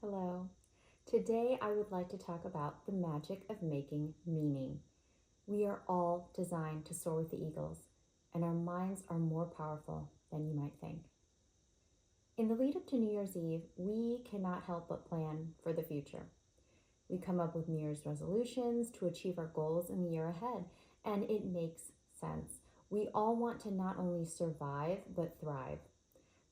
Hello. Today I would like to talk about the magic of making meaning. We are all designed to soar with the eagles, and our minds are more powerful than you might think. In the lead up to New Year's Eve, we cannot help but plan for the future. We come up with New Year's resolutions to achieve our goals in the year ahead, and it makes sense. We all want to not only survive but thrive.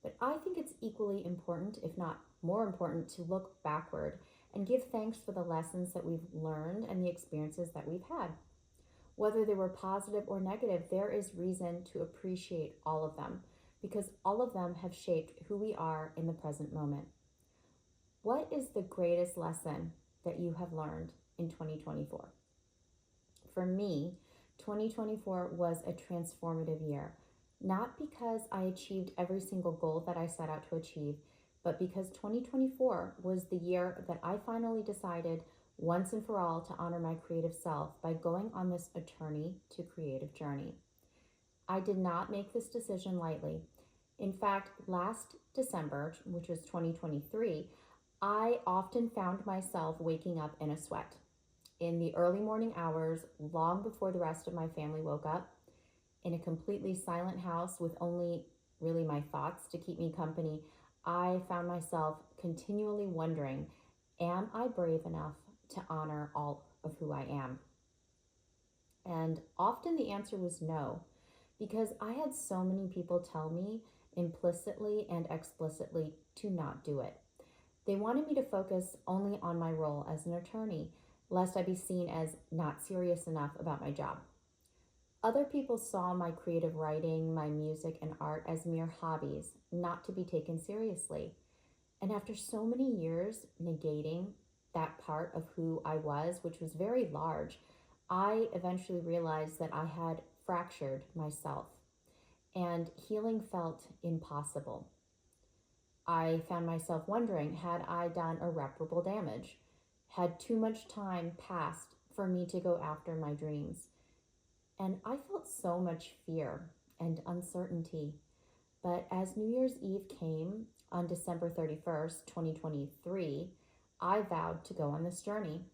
But I think it's equally important, if not more important, to look backward and give thanks for the lessons that we've learned and the experiences that we've had. Whether they were positive or negative, there is reason to appreciate all of them because all of them have shaped who we are in the present moment. What is the greatest lesson that you have learned in 2024? For me, 2024 was a transformative year, not because I achieved every single goal that I set out to achieve, but because 2024 was the year that I finally decided once and for all to honor my creative self by going on this attorney to creative journey. I did not make this decision lightly. In fact, last December, which was 2023, I often found myself waking up in a sweat. In the early morning hours, long before the rest of my family woke up, in a completely silent house with only really my thoughts to keep me company, I found myself continually wondering, am I brave enough to honor all of who I am? And often the answer was no, because I had so many people tell me implicitly and explicitly to not do it. They wanted me to focus only on my role as an attorney, lest I be seen as not serious enough about my job. Other people saw my creative writing, my music, and art as mere hobbies, not to be taken seriously. And after so many years negating that part of who I was, which was very large, I eventually realized that I had fractured myself, and healing felt impossible. I found myself wondering, had I done irreparable damage? Had too much time passed for me to go after my dreams? And I felt so much fear and uncertainty. But as New Year's Eve came on December 31st, 2023, I vowed to go on this journey.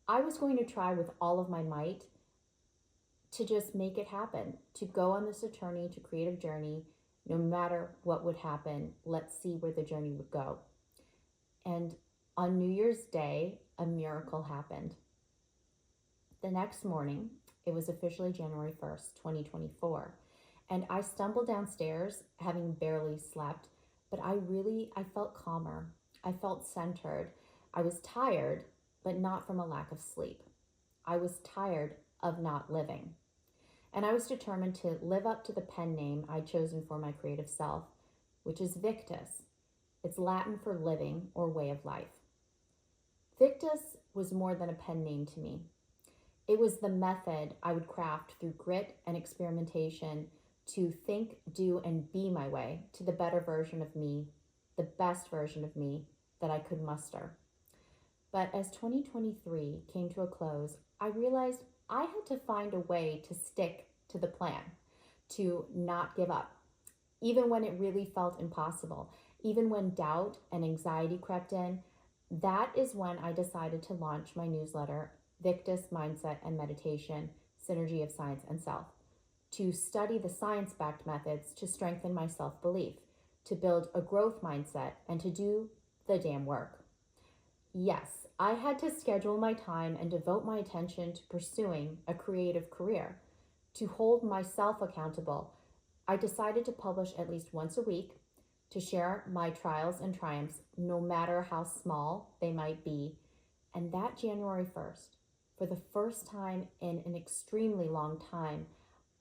I was going to try with all of my might to just make it happen, to go on this attorney to creative journey, no matter what would happen. Let's see where the journey would go. And on New Year's Day, a miracle happened. The next morning, it was officially January 1st, 2024, and I stumbled downstairs having barely slept, but I felt calmer. I felt centered. I was tired, but not from a lack of sleep. I was tired of not living. And I was determined to live up to the pen name I'd chosen for my creative self, which is Victus. It's Latin for living or way of life. Victus was more than a pen name to me. It was the method I would craft through grit and experimentation to think, do, and be my way to the better version of me, the best version of me that I could muster. But as 2023 came to a close, I realized I had to find a way to stick to the plan, to not give up, even when it really felt impossible, even when doubt and anxiety crept in. That is when I decided to launch my newsletter, Victus Mindset and Meditation, Synergy of Science and Self, to study the science-backed methods to strengthen my self-belief, to build a growth mindset, and to do the damn work. Yes, I had to schedule my time and devote my attention to pursuing a creative career. To hold myself accountable, I decided to publish at least once a week, to share my trials and triumphs, no matter how small they might be. And that January 1st, for the first time in an extremely long time,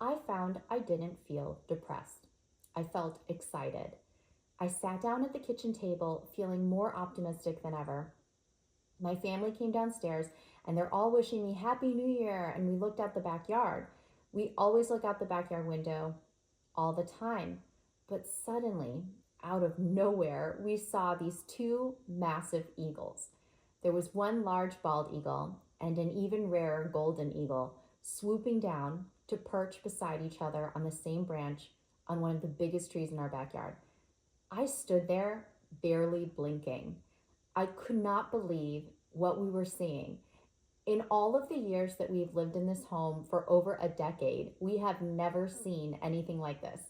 I found I didn't feel depressed. I felt excited. I sat down at the kitchen table feeling more optimistic than ever. My family came downstairs and they're all wishing me Happy New Year, and we looked out the backyard. We always look out the backyard window all the time. But suddenly, out of nowhere, we saw these two massive eagles. There was one large bald eagle and an even rarer golden eagle swooping down to perch beside each other on the same branch on one of the biggest trees in our backyard. I stood there barely blinking. I could not believe what we were seeing. In all of the years that we've lived in this home for over a decade, we have never seen anything like this.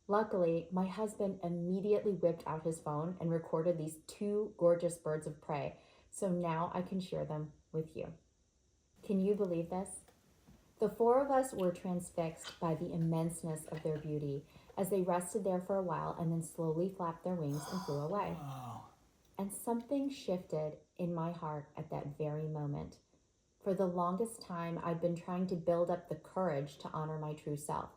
Luckily, my husband immediately whipped out his phone and recorded these two gorgeous birds of prey, so now I can share them with you. Can you believe this? The four of us were transfixed by the immenseness of their beauty as they rested there for a while and then slowly flapped their wings and flew away. Wow. And something shifted in my heart at that very moment. For the longest time, I'd been trying to build up the courage to honor my true self.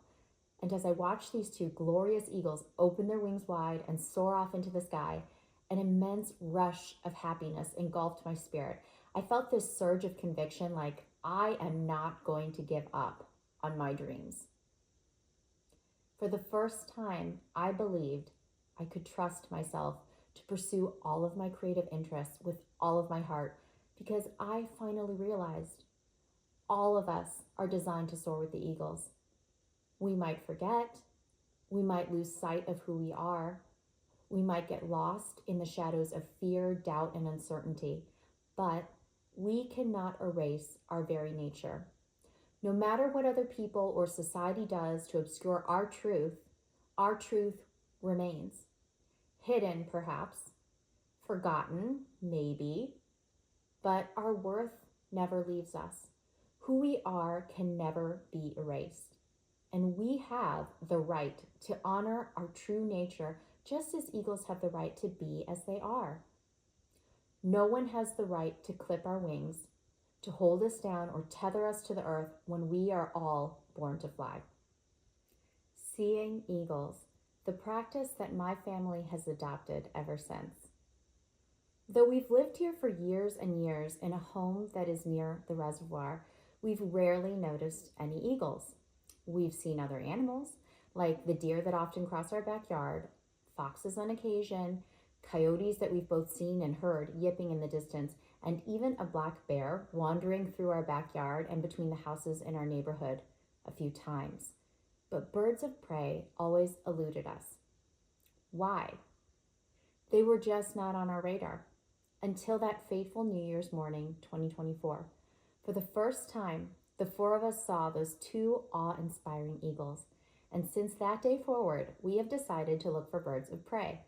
And as I watched these two glorious eagles open their wings wide and soar off into the sky, an immense rush of happiness engulfed my spirit. I felt this surge of conviction, like I am not going to give up on my dreams. For the first time, I believed I could trust myself to pursue all of my creative interests with all of my heart, because I finally realized all of us are designed to soar with the eagles. We might forget, we might lose sight of who we are, we might get lost in the shadows of fear, doubt, and uncertainty, but we cannot erase our very nature. No matter what other people or society does to obscure our truth remains. Hidden, perhaps, forgotten, maybe, but our worth never leaves us. Who we are can never be erased. And we have the right to honor our true nature, just as eagles have the right to be as they are. No one has the right to clip our wings, to hold us down, or tether us to the earth when we are all born to fly. Seeing eagles, the practice that my family has adopted ever since. Though we've lived here for years and years in a home that is near the reservoir, we've rarely noticed any eagles. We've seen other animals, like the deer that often cross our backyard, foxes on occasion, coyotes that we've both seen and heard yipping in the distance, and even a black bear wandering through our backyard and between the houses in our neighborhood a few times. But birds of prey always eluded us. Why? They were just not on our radar until that fateful New Year's morning, 2024. For the first time, the four of us saw those two awe-inspiring eagles. And since that day forward, we have decided to look for birds of prey,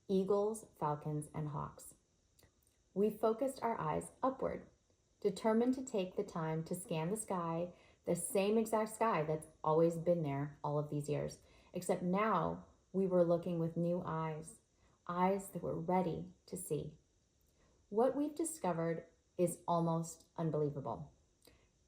eagles, falcons, and hawks. We focused our eyes upward, determined to take the time to scan the sky, the same exact sky that's always been there all of these years, except now we were looking with new eyes, eyes that were ready to see. What we've discovered is almost unbelievable.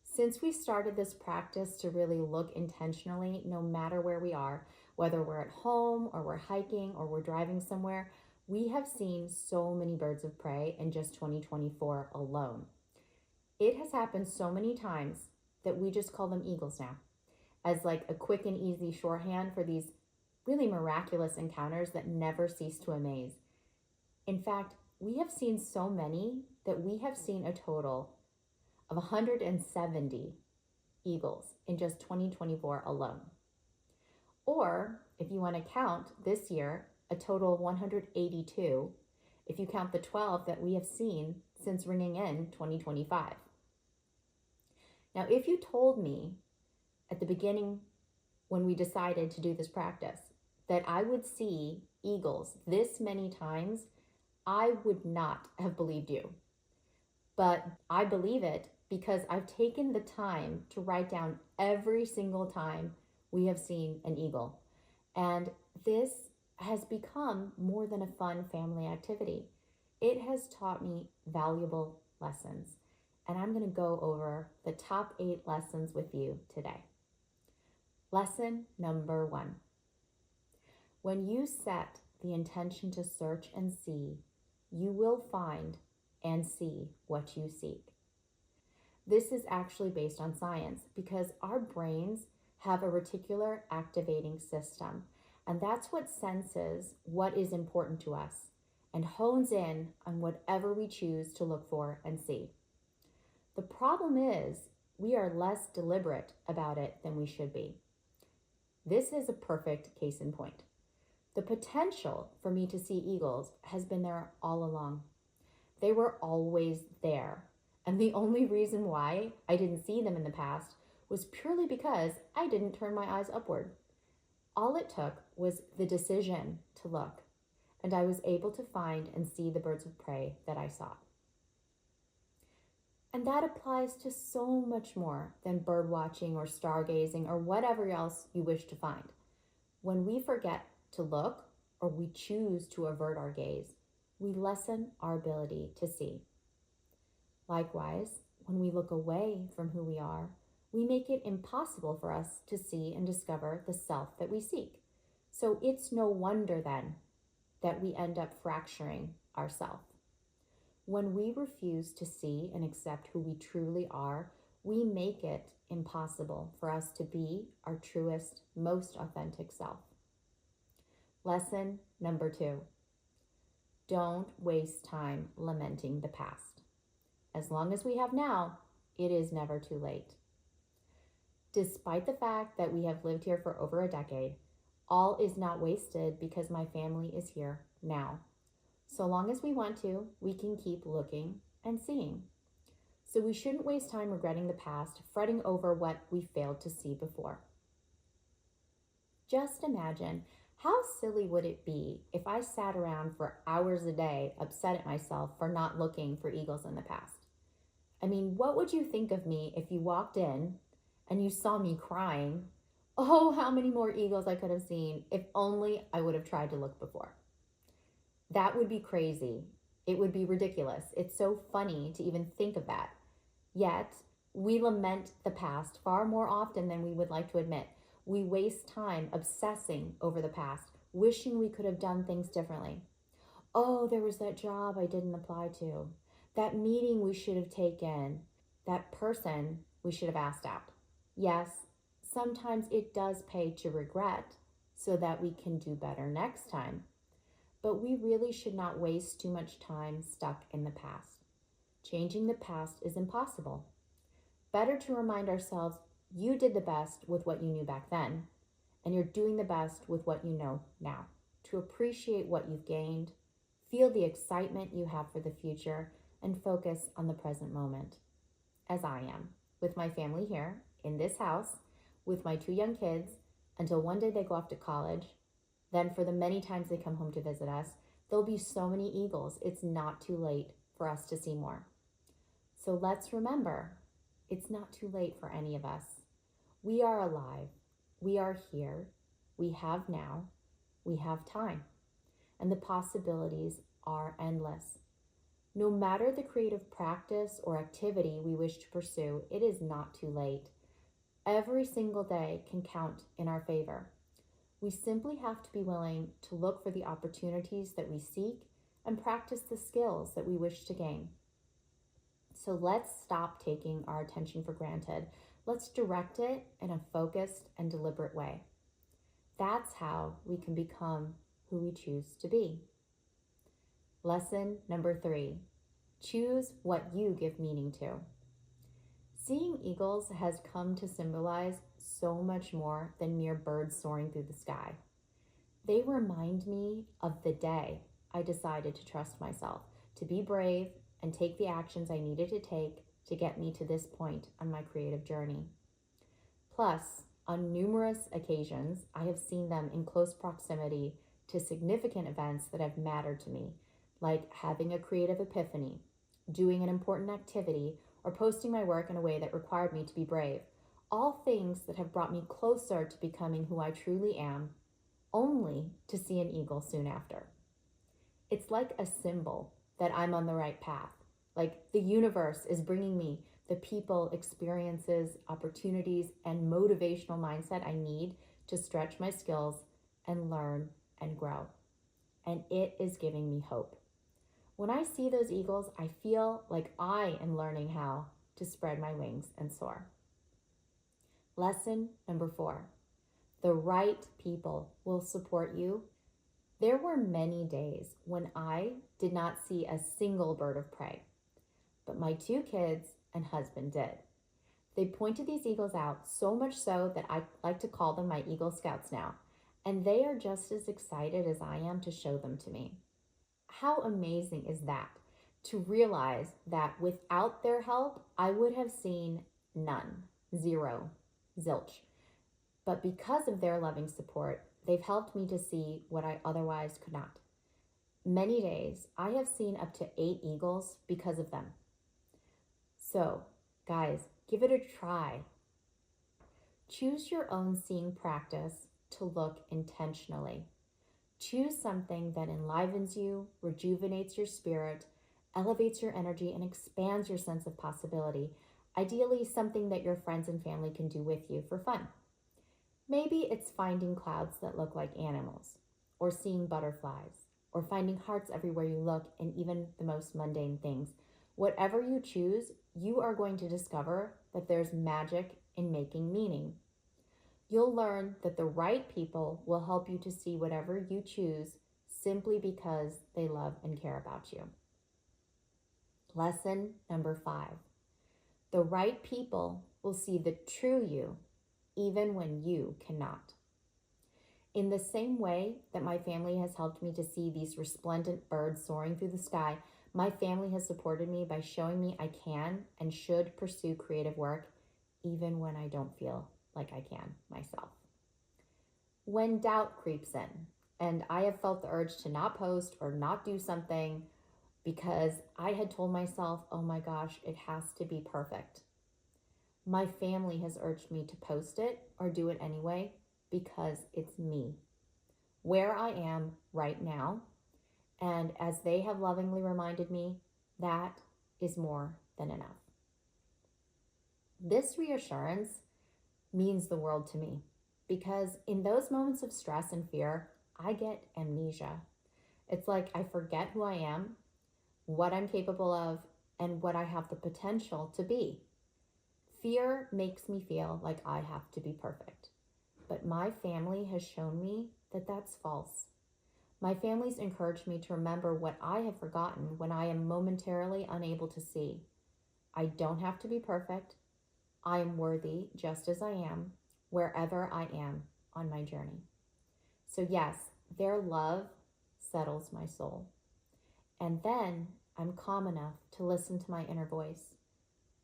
Since we started this practice to really look intentionally, no matter where we are, whether we're at home or we're hiking or we're driving somewhere, we have seen so many birds of prey in just 2024 alone. It has happened so many times that we just call them eagles now, as like a quick and easy shorthand for these really miraculous encounters that never cease to amaze. In fact, we have seen so many that we have seen a total of 170 eagles in just 2024 alone. Or, if you want to count this year, a total of 182, if you count the 12 that we have seen since ringing in 2025. Now, if you told me at the beginning when we decided to do this practice that I would see eagles this many times, I would not have believed you. But I believe it because I've taken the time to write down every single time we have seen an eagle. And this has become more than a fun family activity. It has taught me valuable lessons. And I'm going to go over the top 8 lessons with you today. Lesson number 1. When you set the intention to search and see, you will find and see what you seek. This is actually based on science because our brains have a reticular activating system, and that's what senses what is important to us and hones in on whatever we choose to look for and see. The problem is we are less deliberate about it than we should be. This is a perfect case in point. The potential for me to see eagles has been there all along. They were always there. And the only reason why I didn't see them in the past was purely because I didn't turn my eyes upward. All it took was the decision to look, and I was able to find and see the birds of prey that I sought. And that applies to so much more than bird watching or stargazing or whatever else you wish to find. When we forget to look or we choose to avert our gaze, we lessen our ability to see. Likewise, when we look away from who we are, we make it impossible for us to see and discover the self that we seek. So it's no wonder then that we end up fracturing ourself. When we refuse to see and accept who we truly are, we make it impossible for us to be our truest, most authentic self. Lesson number 2. Don't waste time lamenting the past. As long as we have now, it is never too late. Despite the fact that we have lived here for over a decade, all is not wasted because my family is here now. So long as we want to, we can keep looking and seeing. So we shouldn't waste time regretting the past, fretting over what we failed to see before. Just imagine, how silly would it be if I sat around for hours a day upset at myself for not looking for eagles in the past? I mean, what would you think of me if you walked in and you saw me crying? Oh, how many more eagles I could have seen if only I would have tried to look before. That would be crazy. It would be ridiculous. It's so funny to even think of that. Yet, we lament the past far more often than we would like to admit. We waste time obsessing over the past, wishing we could have done things differently. Oh, there was that job I didn't apply to. That meeting we should have taken. That person we should have asked out. Yes, sometimes it does pay to regret so that we can do better next time. But we really should not waste too much time stuck in the past. Changing the past is impossible. Better to remind ourselves you did the best with what you knew back then, and you're doing the best with what you know now. To appreciate what you've gained, feel the excitement you have for the future, and focus on the present moment, as I am, with my family here, in this house, with my 2 young kids, until one day they go off to college. Then for the many times they come home to visit us, there'll be so many eagles, it's not too late for us to see more. So let's remember, it's not too late for any of us. We are alive, we are here, we have now, we have time, and the possibilities are endless. No matter the creative practice or activity we wish to pursue, it is not too late. Every single day can count in our favor. We simply have to be willing to look for the opportunities that we seek and practice the skills that we wish to gain. So let's stop taking our attention for granted. Let's direct it in a focused and deliberate way. That's how we can become who we choose to be. Lesson number 3, choose what you give meaning to. Seeing eagles has come to symbolize so much more than mere birds soaring through the sky. They remind me of the day I decided to trust myself, to be brave, and take the actions I needed to take to get me to this point on my creative journey. Plus, on numerous occasions, I have seen them in close proximity to significant events that have mattered to me, like having a creative epiphany, doing an important activity, or posting my work in a way that required me to be brave. All things that have brought me closer to becoming who I truly am, only to see an eagle soon after. It's like a symbol that I'm on the right path. Like the universe is bringing me the people, experiences, opportunities, and motivational mindset I need to stretch my skills and learn and grow. And it is giving me hope. When I see those eagles, I feel like I am learning how to spread my wings and soar. Lesson number 4, the right people will support you. There were many days when I did not see a single bird of prey, but my 2 kids and husband did. They pointed these eagles out, so much so that I like to call them my Eagle Scouts now, and they are just as excited as I am to show them to me. How amazing is that? to realize that without their help, I would have seen none, zero, zilch. But because of their loving support, they've helped me to see what I otherwise could not. Many days, I have seen up to 8 eagles because of them. So, guys, give it a try. Choose your own seeing practice to look intentionally. Choose something that enlivens you, rejuvenates your spirit, elevates your energy, and expands your sense of possibility. Ideally, something that your friends and family can do with you for fun. Maybe it's finding clouds that look like animals, or seeing butterflies, or finding hearts everywhere you look in even the most mundane things. Whatever you choose, you are going to discover that there's magic in making meaning. You'll learn that the right people will help you to see whatever you choose simply because they love and care about you. Lesson number 5. The right people will see the true you even when you cannot. In the same way that my family has helped me to see these resplendent birds soaring through the sky, my family has supported me by showing me I can and should pursue creative work even when I don't feel like I can myself. When doubt creeps in, and I have felt the urge to not post or not do something because I had told myself, oh my gosh, it has to be perfect. My family has urged me to post it or do it anyway because it's me, where I am right now. And as they have lovingly reminded me, that is more than enough. This reassurance means the world to me because in those moments of stress and fear, I get amnesia. It's like I forget who I am, what I'm capable of, and what I have the potential to be. Fear makes me feel like I have to be perfect, but my family has shown me that that's false. My family's encouraged me to remember what I have forgotten when I am momentarily unable to see. I don't have to be perfect. I am worthy just as I am, wherever I am on my journey. So yes, their love settles my soul. And then I'm calm enough to listen to my inner voice.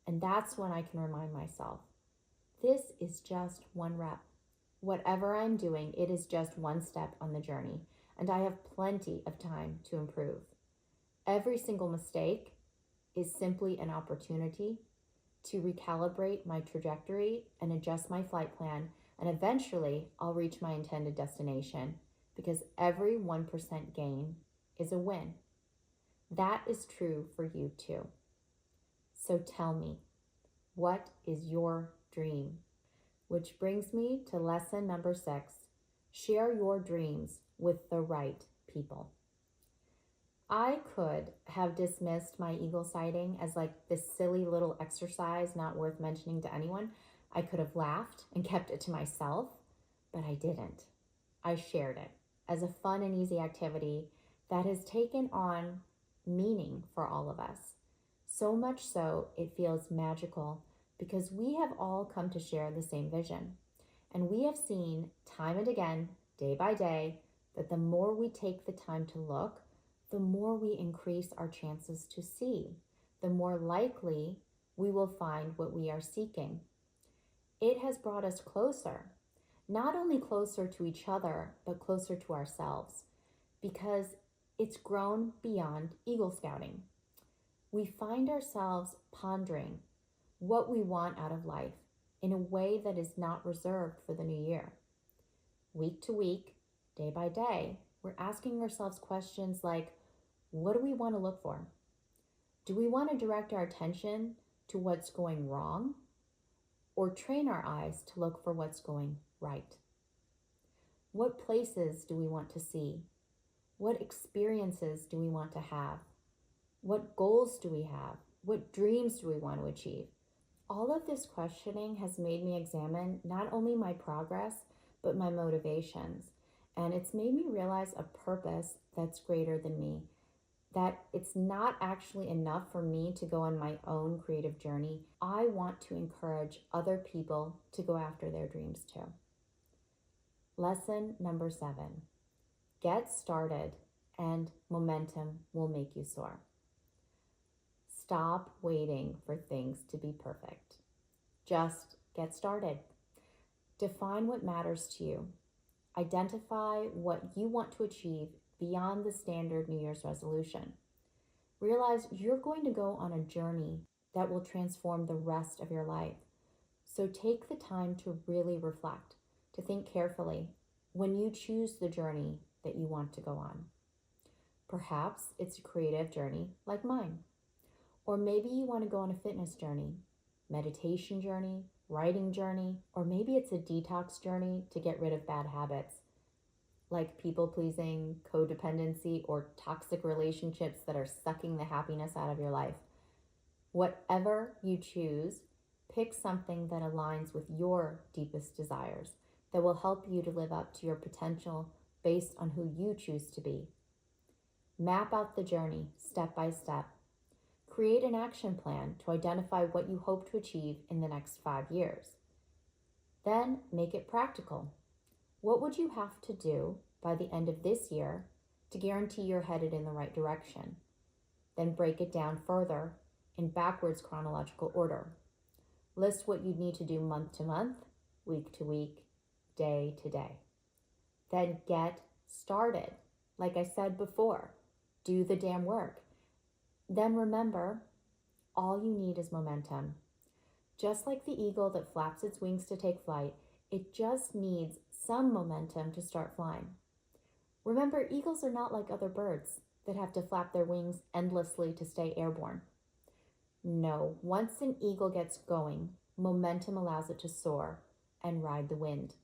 And that's when I can remind myself, this is just one rep. Whatever I'm doing, it is just one step on the journey, and I have plenty of time to improve. Every single mistake is simply an opportunity to recalibrate my trajectory and adjust my flight plan, and eventually I'll reach my intended destination because every 1% gain is a win. That is true for you too. So tell me, what is your dream? Which brings me to lesson number 6. Share your dreams with the right people. I could have dismissed my eagle sighting as like this silly little exercise not worth mentioning to anyone. I could have laughed and kept it to myself, but I didn't. I shared it as a fun and easy activity that has taken on meaning for all of us. So much so, it feels magical because we have all come to share the same vision. And we have seen time and again, day by day, that the more we take the time to look, the more we increase our chances to see, the more likely we will find what we are seeking. It has brought us closer, not only closer to each other, but closer to ourselves, because it's grown beyond Eagle Scouting. We find ourselves pondering what we want out of life in a way that is not reserved for the new year. Week to week, day by day, we're asking ourselves questions like, what do we want to look for? Do we want to direct our attention to what's going wrong or train our eyes to look for what's going right? What places do we want to see? What experiences do we want to have? What goals do we have? What dreams do we want to achieve? All of this questioning has made me examine not only my progress, but my motivations. And it's made me realize a purpose that's greater than me, that it's not actually enough for me to go on my own creative journey. I want to encourage other people to go after their dreams too. Lesson number 7, get started and momentum will make you soar. Stop waiting for things to be perfect. Just get started. Define what matters to you. Identify what you want to achieve beyond the standard New Year's resolution. Realize you're going to go on a journey that will transform the rest of your life. So take the time to really reflect, to think carefully when you choose the journey that you want to go on. Perhaps it's a creative journey like mine. Or maybe you want to go on a fitness journey, meditation journey, writing journey, or maybe it's a detox journey to get rid of bad habits like people-pleasing, codependency, or toxic relationships that are sucking the happiness out of your life. Whatever you choose, pick something that aligns with your deepest desires, that will help you to live up to your potential based on who you choose to be. Map out the journey step by step. Create an action plan to identify what you hope to achieve in the next 5 years. Then make it practical. What would you have to do by the end of this year to guarantee you're headed in the right direction? Then break it down further in backwards chronological order. List what you need to do month to month, week to week, day to day. Then get started. Like I said before, do the damn work. Then remember, all you need is momentum. Just like the eagle that flaps its wings to take flight, it just needs some momentum to start flying. Remember, eagles are not like other birds that have to flap their wings endlessly to stay airborne. No, once an eagle gets going, momentum allows it to soar and ride the wind.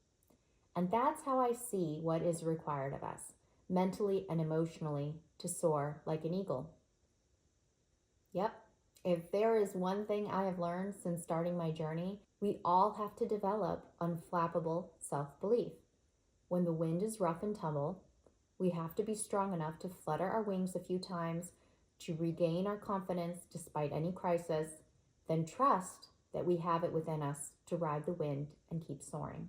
And that's how I see what is required of us, mentally and emotionally, to soar like an eagle. Yep, if there is one thing I have learned since starting my journey, we all have to develop unflappable self-belief. When the wind is rough and tumble, we have to be strong enough to flutter our wings a few times to regain our confidence despite any crisis, then trust that we have it within us to ride the wind and keep soaring.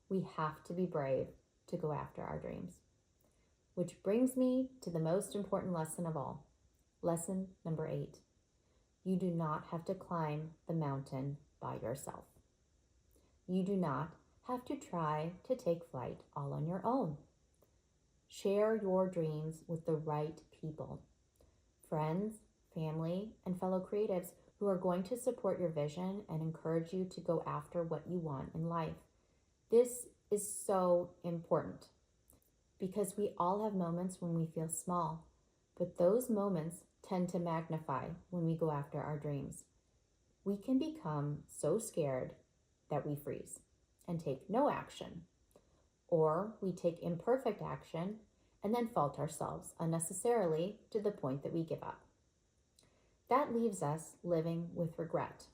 We have to be brave to go after our dreams. Which brings me to the most important lesson of all. Lesson number 8. You do not have to climb the mountain by yourself. You do not have to try to take flight all on your own. Share your dreams with the right people, friends, family, and fellow creatives who are going to support your vision and encourage you to go after what you want in life. This is so important because we all have moments when we feel small, but those moments tend to magnify when we go after our dreams. We can become so scared that we freeze and take no action, or we take imperfect action and then fault ourselves unnecessarily to the point that we give up. That leaves us living with regret,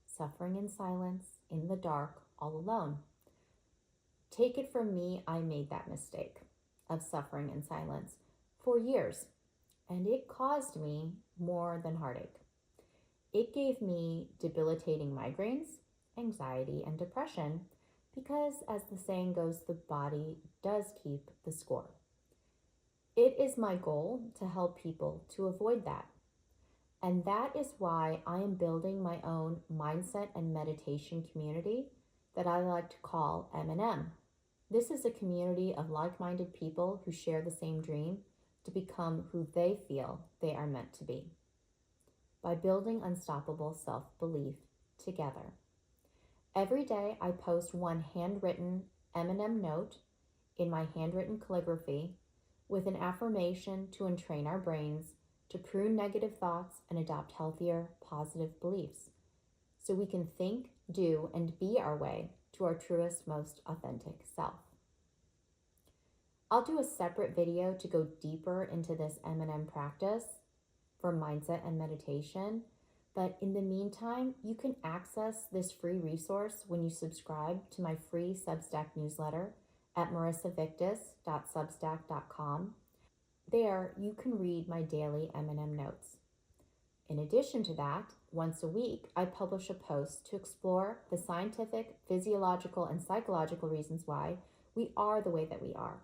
suffering in silence, in the dark, all alone. Take it from me, I made that mistake of suffering in silence for years, and it caused me more than heartache. It gave me debilitating migraines, anxiety, and depression because, as the saying goes, the body does keep the score. It is my goal to help people to avoid that. And that is why I am building my own mindset and meditation community that I like to call M&M. This is a community of like-minded people who share the same dream to become who they feel they are meant to be by building unstoppable self-belief together. Every day I post one handwritten M&M note in my handwritten calligraphy with an affirmation to entrain our brains to prune negative thoughts and adopt healthier, positive beliefs so we can think, do, and be our way to our truest, most authentic self. I'll do a separate video to go deeper into this M&M practice for mindset and meditation, but in the meantime, you can access this free resource when you subscribe to my free Substack newsletter at marissavictus.substack.com. There, you can read my daily M&M notes. In addition to that, once a week, I publish a post to explore the scientific, physiological, and psychological reasons why we are the way that we are,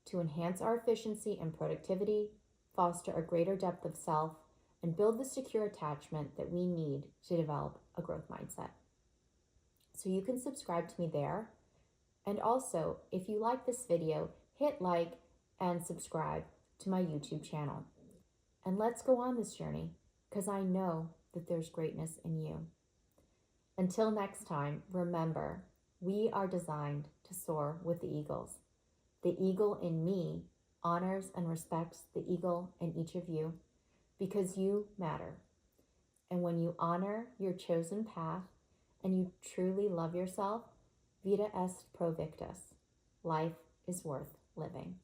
to enhance our efficiency and productivity, foster a greater depth of self, and build the secure attachment that we need to develop a growth mindset. So you can subscribe to me there. And also, if you like this video, hit like and subscribe to my YouTube channel. And let's go on this journey, because I know that there's greatness in you. Until next time, remember, we are designed to soar with the eagles. The eagle in me honors and respects the eagle in each of you, because you matter. And when you honor your chosen path and you truly love yourself, vita est pro victus. Life is worth living.